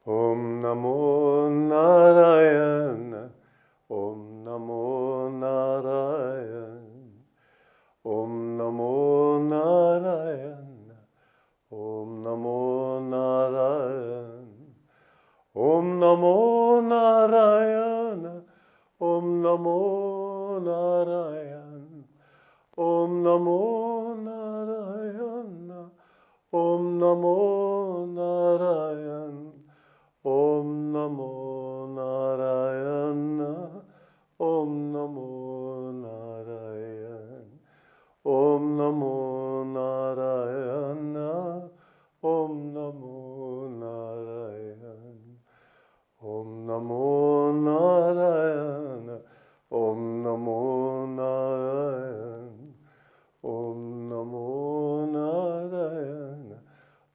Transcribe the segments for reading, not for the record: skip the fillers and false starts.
Om Namo Narayana. Om Namo Narayana. Om Namo Narayana. Om Namo Narayana. Om Namo Narayana. Om Namo Narayana. Om Namo Narayana. Om Namo Narayana. Om Namo Narayana. Om Namo Narayana. Om Namo Narayana. Om Namo Narayana. Om Namo Narayana. Om Namo Narayana. Om Namo Narayana.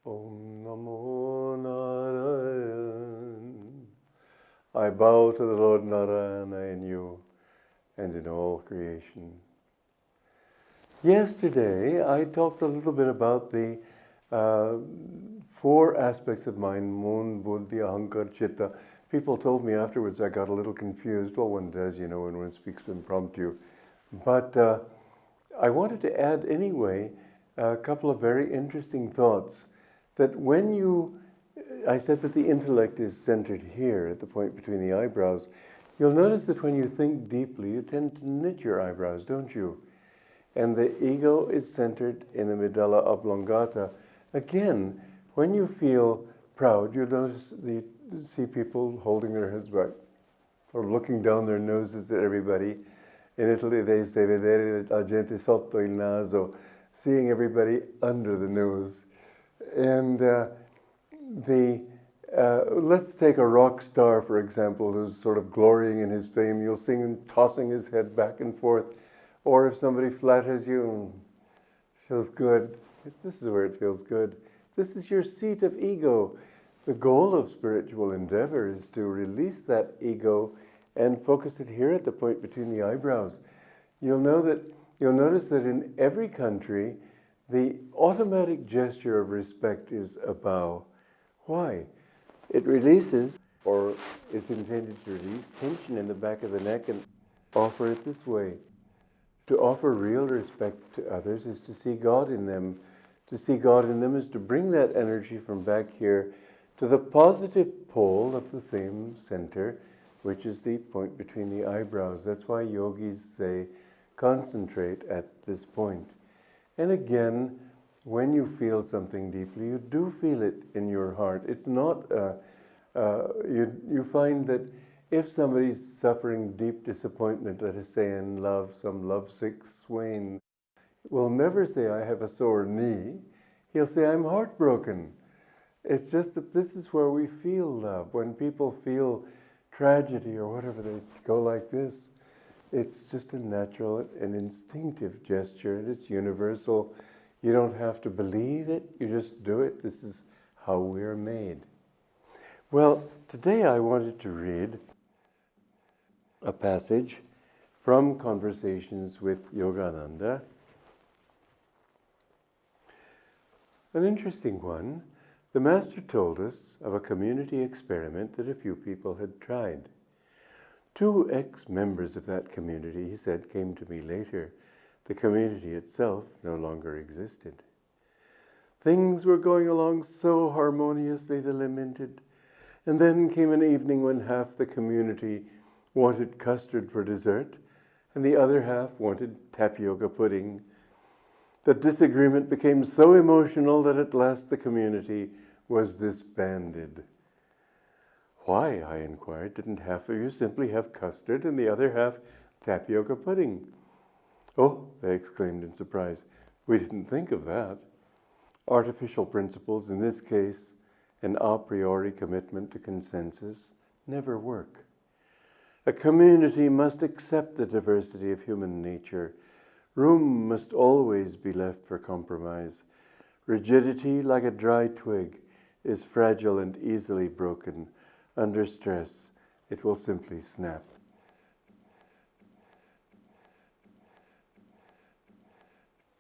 Om Namo Narayana. I bow to the Lord Narayana in you and in all creation. Yesterday, I talked a little bit about the four aspects of mind: Mon, Buddhi, Ahankar, Chitta. People told me afterwards I got a little confused. Well, one does, you know, when one speaks impromptu. But I wanted to add anyway a couple of very interesting thoughts. That when I said that the intellect is centered here at the point between the eyebrows. You'll notice that when you think deeply, you tend to knit your eyebrows, don't you? And the ego is centered in the medulla oblongata. Again, when you feel proud, you'll see people holding their heads back or looking down their noses at everybody. In Italy, they say vedere la gente sotto il naso, seeing everybody under the nose. And let's take a rock star, for example, who's sort of glorying in his fame. You'll see him tossing his head back and forth. Or if somebody flatters you, feels good. This is where it feels good. This is your seat of ego. The goal of spiritual endeavor is to release that ego and focus it here at the point between the eyebrows. You'll notice that in every country, the automatic gesture of respect is a bow. Why? It releases, or is intended to release, tension in the back of the neck and offer it this way. To offer real respect to others is to see God in them. To see God in them is to bring that energy from back here to the positive pole of the same center, which is the point between the eyebrows. That's why yogis say, concentrate at this point. And again, when you feel something deeply, you do feel it in your heart. It's not, you find that if somebody's suffering deep disappointment, let us say in love, some lovesick swain will never say, I have a sore knee. He'll say, I'm heartbroken. It's just that this is where we feel love. When people feel tragedy or whatever, they go like this. It's just a natural and instinctive gesture, and it's universal. You don't have to believe it, you just do it. This is how we're made. Well, today I wanted to read a passage from Conversations with Yogananda. An interesting one. The Master told us of a community experiment that a few people had tried. 2 ex-members of that community, he said, came to me later. The community itself no longer existed. Things were going along so harmoniously, they lamented. And then came an evening when half the community wanted custard for dessert, and the other half wanted tapioca pudding. The disagreement became so emotional that at last the community was disbanded. Why, I inquired, didn't half of you simply have custard and the other half tapioca pudding? Oh, they exclaimed in surprise, we didn't think of that. Artificial principles, in this case, an a priori commitment to consensus, never work. A community must accept the diversity of human nature. Room must always be left for compromise. Rigidity, like a dry twig, is fragile and easily broken. Under stress, it will simply snap.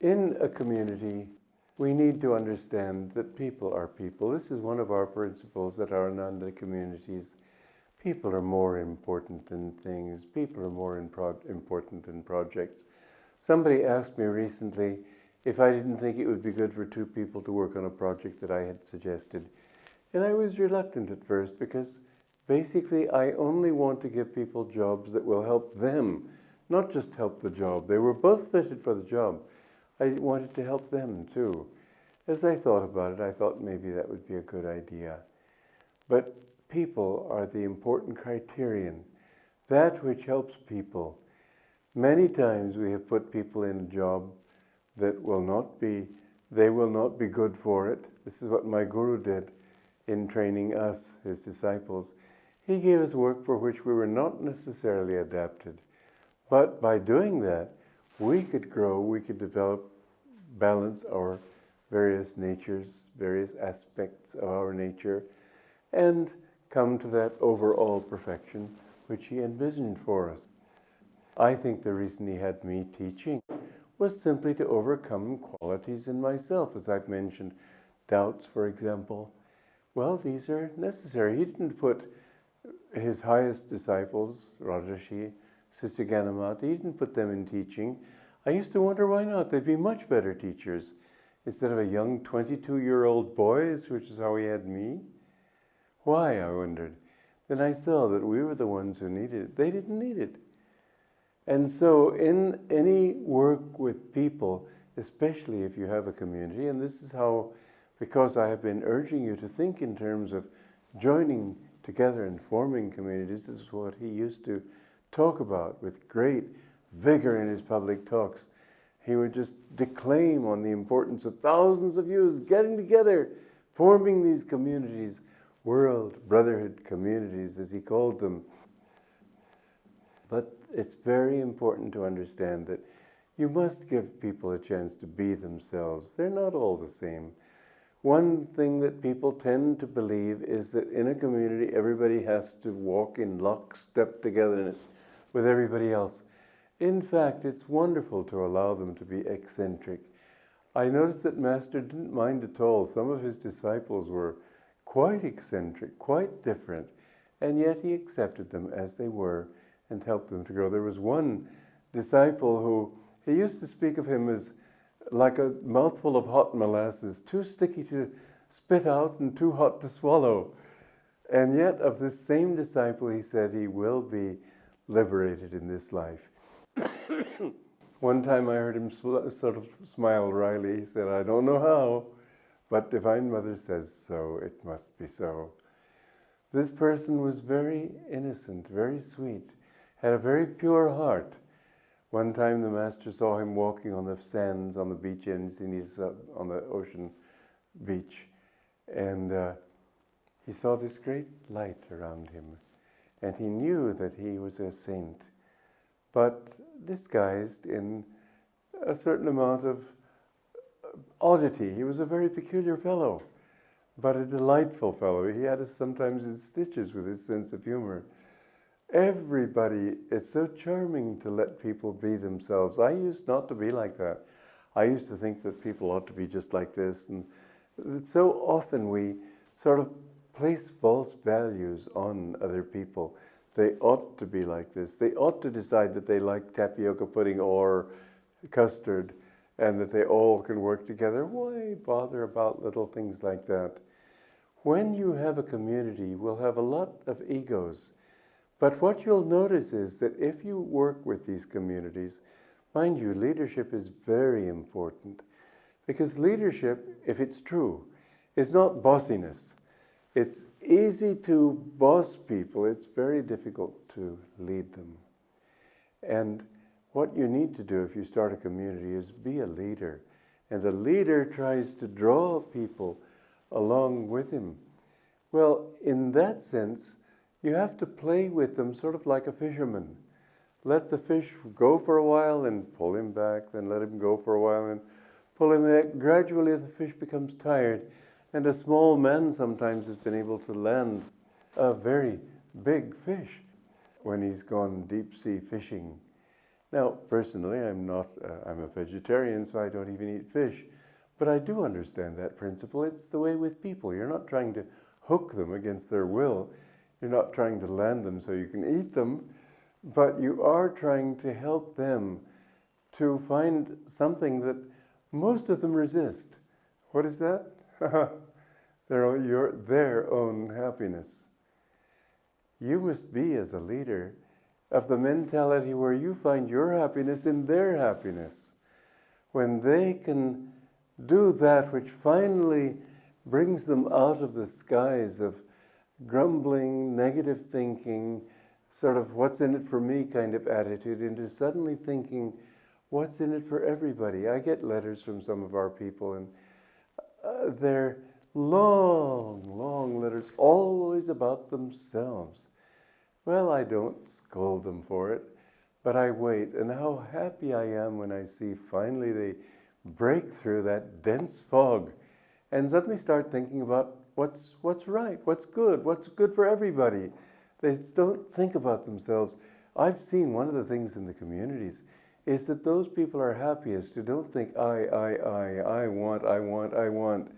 In a community, we need to understand that people are people. This is one of our principles at our Ananda communities. People are more important than things. People are more important than projects. Somebody asked me recently if I didn't think it would be good for two people to work on a project that I had suggested. And I was reluctant at first because basically I only want to give people jobs that will help them, not just help the job. They were both fitted for the job. I wanted to help them too. As I thought about it, I thought maybe that would be a good idea. But people are the important criterion, that which helps people. Many times we have put people in a job that they will not be good for it. This is what my guru did in training us, his disciples. He gave us work for which we were not necessarily adapted. But by doing that, we could grow, we could develop, balance our various natures, various aspects of our nature, and come to that overall perfection which he envisioned for us. I think the reason he had me teaching was simply to overcome qualities in myself, as I've mentioned. Doubts, for example. Well, these are necessary. He didn't put his highest disciples, Rajarshi, Sister Ganamata, he didn't put them in teaching. I used to wonder why not. They'd be much better teachers. Instead of a young 22-year-old boy, which is how he had me. Why, I wondered. Then I saw that we were the ones who needed it. They didn't need it. And so in any work with people, especially if you have a community, and this is how, because I have been urging you to think in terms of joining together and forming communities, this is what he used to talk about with great vigor in his public talks. He would just declaim on the importance of thousands of youths getting together, forming these communities, world brotherhood communities, as he called them. But it's very important to understand that you must give people a chance to be themselves. They're not all the same. One thing that people tend to believe is that in a community, everybody has to walk in lockstep togetherness with everybody else. In fact, it's wonderful to allow them to be eccentric. I noticed that Master didn't mind at all. Some of his disciples were quite eccentric, quite different, and yet he accepted them as they were and helped them to grow. There was one disciple who, he used to speak of him as like a mouthful of hot molasses, too sticky to spit out and too hot to swallow. And yet of this same disciple, he said he will be liberated in this life. One time I heard him sort of smile wryly. He said, I don't know how, but Divine Mother says so, it must be so. This person was very innocent, very sweet, had a very pure heart. One time the Master saw him walking on the sands on the beach ends, and he's on the ocean beach, and he saw this great light around him, and he knew that he was a saint, but disguised in a certain amount of oddity. He was a very peculiar fellow, but a delightful fellow. He had sometimes his stitches with his sense of humor. Everybody, it's so charming to let people be themselves. I used not to be like that. I used to think that people ought to be just like this, and so often we sort of place false values on other people. They ought to be like this. They ought to decide that they like tapioca pudding or custard, and that they all can work together. Why bother about little things like that? When you have a community, you will have a lot of egos. But what you'll notice is that if you work with these communities, mind you, leadership is very important. Because leadership, if it's true, is not bossiness. It's easy to boss people. It's very difficult to lead them. And what you need to do if you start a community is be a leader. And a leader tries to draw people along with him. Well, in that sense, you have to play with them sort of like a fisherman. Let the fish go for a while and pull him back, then let him go for a while and pull him back. Gradually the fish becomes tired, and a small man sometimes has been able to land a very big fish when he's gone deep sea fishing. Now, personally, I'm a vegetarian, so I don't even eat fish. But I do understand that principle. It's the way with people. You're not trying to hook them against their will. You're not trying to land them so you can eat them, but you are trying to help them to find something that most of them resist. What is that? Their own happiness. You must be, as a leader, of the mentality where you find your happiness in their happiness. When they can do that which finally brings them out of the skies of grumbling, negative thinking, sort of what's in it for me kind of attitude, into suddenly thinking, what's in it for everybody? I get letters from some of our people, and they're long, long letters, always about themselves. Well, I don't scold them for it, but I wait, and how happy I am when I see finally they break through that dense fog and suddenly start thinking about what's right, what's good for everybody. They don't think about themselves. I've seen one of the things in the communities is that those people are happiest who don't think I want.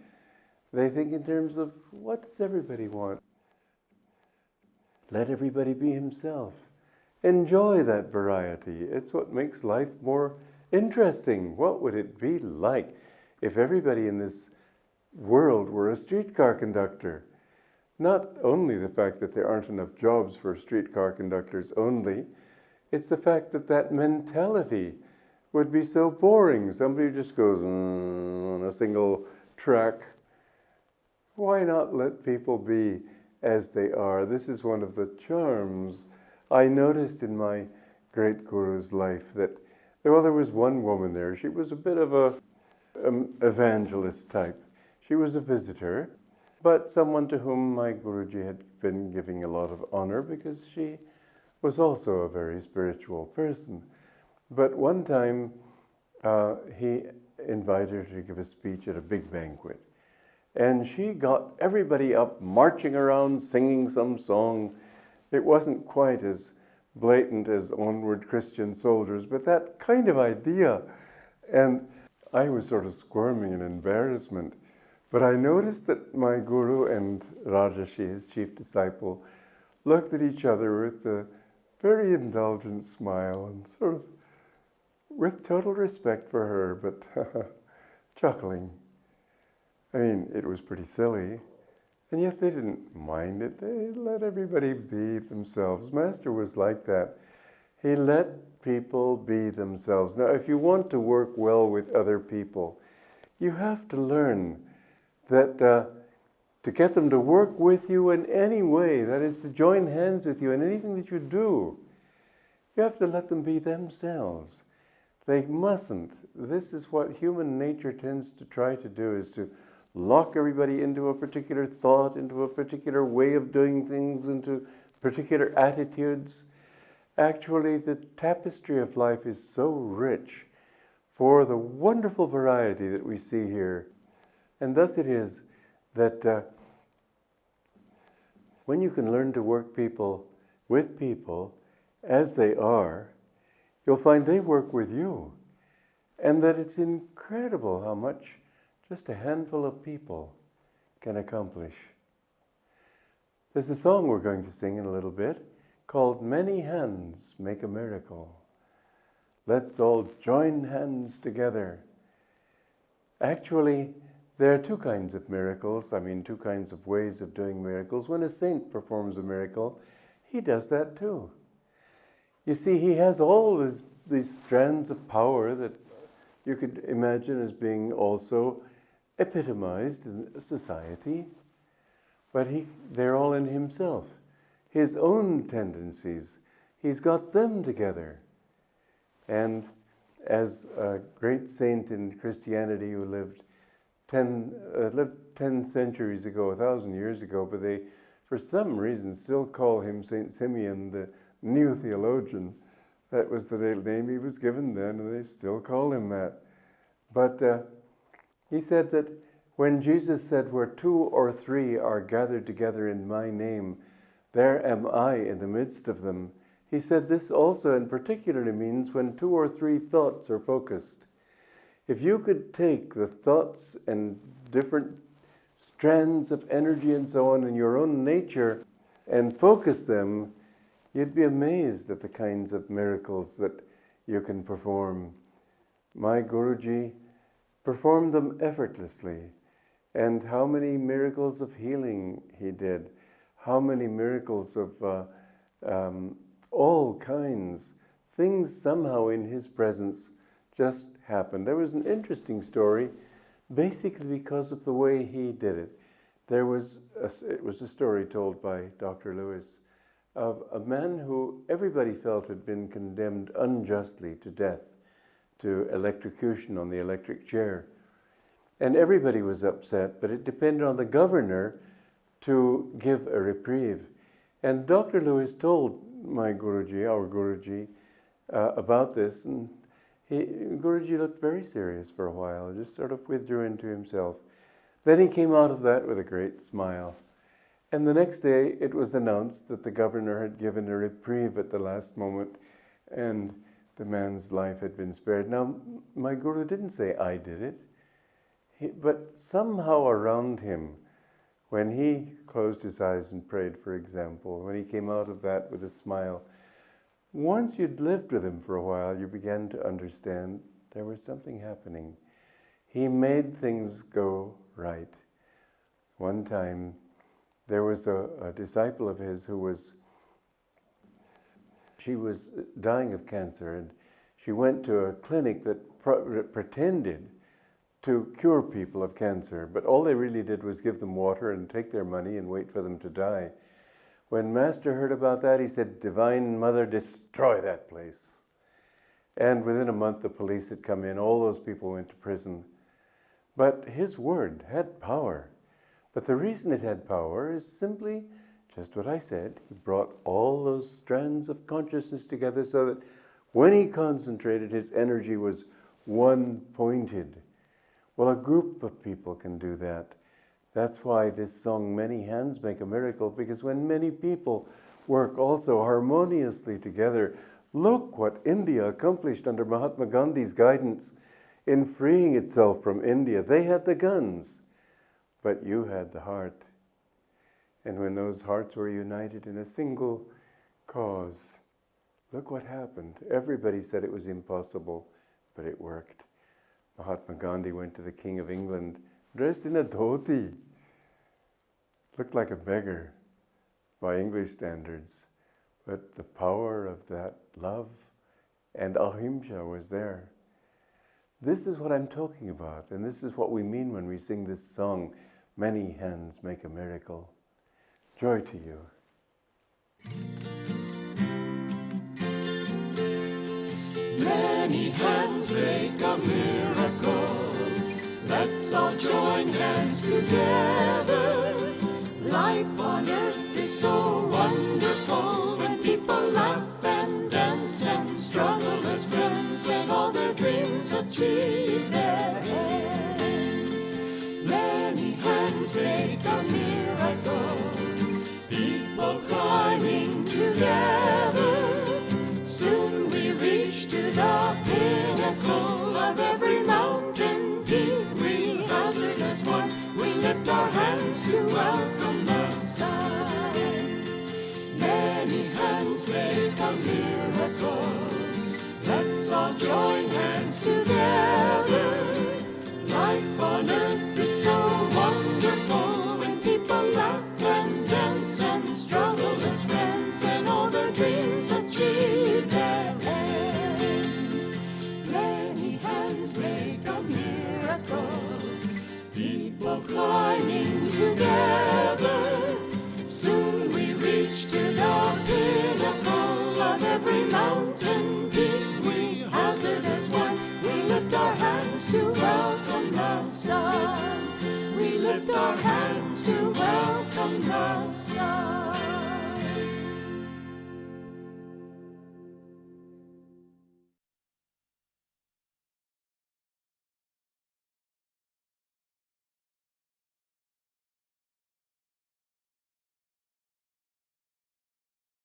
They think in terms of what does everybody want? Let everybody be himself. Enjoy that variety. It's what makes life more interesting. What would it be like if everybody in this world were a streetcar conductor? Not only the fact that there aren't enough jobs for streetcar conductors only, it's the fact that that mentality would be so boring. Somebody just goes on a single track. Why not let people be as they are? This is one of the charms I noticed in my great guru's life, that there was one woman there. She was a bit of a evangelist type. She was a visitor, but someone to whom my Guruji had been giving a lot of honor because she was also a very spiritual person. But one time he invited her to give a speech at a big banquet. And she got everybody up marching around singing some song. It wasn't quite as blatant as Onward Christian Soldiers, but that kind of idea. And I was sort of squirming in embarrassment. But I noticed that my Guru and Rajashi, his chief disciple, looked at each other with a very indulgent smile and sort of with total respect for her, but chuckling. I mean, it was pretty silly, and yet they didn't mind it. They let everybody be themselves. Master was like that. He let people be themselves. Now, if you want to work well with other people, you have to learn that to get them to work with you in any way, that is to join hands with you in anything that you do, you have to let them be themselves. They mustn't. This is what human nature tends to try to do, is to lock everybody into a particular thought, into a particular way of doing things, into particular attitudes. Actually, the tapestry of life is so rich for the wonderful variety that we see here. And thus it is that when you can learn to work with people as they are, you'll find they work with you. And that it's incredible how much just a handful of people can accomplish. There's a song we're going to sing in a little bit called Many Hands Make a Miracle. Let's all join hands together. Actually, there are two kinds of miracles, two kinds of ways of doing miracles. When a saint performs a miracle, he does that too. You see, he has all these strands of power that you could imagine as being also epitomized in society, but they're all in himself. His own tendencies, he's got them together. And as a great saint in Christianity who lived 10 centuries ago, 1,000 years ago, but they, for some reason, still call him Saint Simeon, the new theologian. That was the name he was given then, and they still call him that. But he said that when Jesus said, where 2 or 3 are gathered together in my name, there am I in the midst of them. He said this also and particularly means when 2 or 3 thoughts are focused. If you could take the thoughts and different strands of energy and so on in your own nature and focus them, you'd be amazed at the kinds of miracles that you can perform. My Guruji performed them effortlessly. And how many miracles of healing he did. How many miracles of all kinds. Things somehow in his presence just happened. There was an interesting story, basically because of the way he did it. It was a story told by Dr. Lewis of a man who everybody felt had been condemned unjustly to death, to electrocution on the electric chair. And everybody was upset, but it depended on the governor to give a reprieve. And Dr. Lewis told my Guruji, our Guruji, about this, and Guruji looked very serious for a while, just sort of withdrew into himself. Then he came out of that with a great smile. And the next day it was announced that the governor had given a reprieve at the last moment, and the man's life had been spared. Now, my Guru didn't say, I did it. But somehow around him, when he closed his eyes and prayed, for example, when he came out of that with a smile, once you'd lived with him for a while, you began to understand there was something happening. He made things go right. One time, there was a disciple of his she was dying of cancer, and she went to a clinic that pretended to cure people of cancer, but all they really did was give them water and take their money and wait for them to die. When Master heard about that, he said, Divine Mother, destroy that place. And within a month, the police had come in. All those people went to prison. But his word had power. But the reason it had power is simply just what I said. He brought all those strands of consciousness together so that when he concentrated, his energy was one-pointed. Well, a group of people can do that. That's why this song, Many Hands Make a Miracle, because when many people work also harmoniously together, look what India accomplished under Mahatma Gandhi's guidance in freeing itself from India. They had the guns, but you had the heart. And when those hearts were united in a single cause, look what happened. Everybody said it was impossible, but it worked. Mahatma Gandhi went to the King of England dressed in a dhoti. Looked like a beggar by English standards. But the power of that love and ahimsa was there. This is what I'm talking about, and this is what we mean when we sing this song, Many Hands Make a Miracle. Joy to you. Many hands make a miracle. Let's all join hands together. Life on earth is so wonderful when people laugh and dance and struggle as friends, when all their dreams achieve their ends. Many hands make a miracle. People climbing together. Soon we reach to the pinnacle of every mountain peak. We hazard as one. We lift our hands to welcome the sun. Many hands make a miracle. Let's all join hands together. Life on earth is so wonderful when people laugh and dance and struggle as friends, and all their dreams achieve their ends. Many hands make a miracle. People climbing together. Soon we reach to the pinnacle of every mountain peak. We hazard as one. We lift our hands to welcome the sun. We lift our hands to welcome the sun.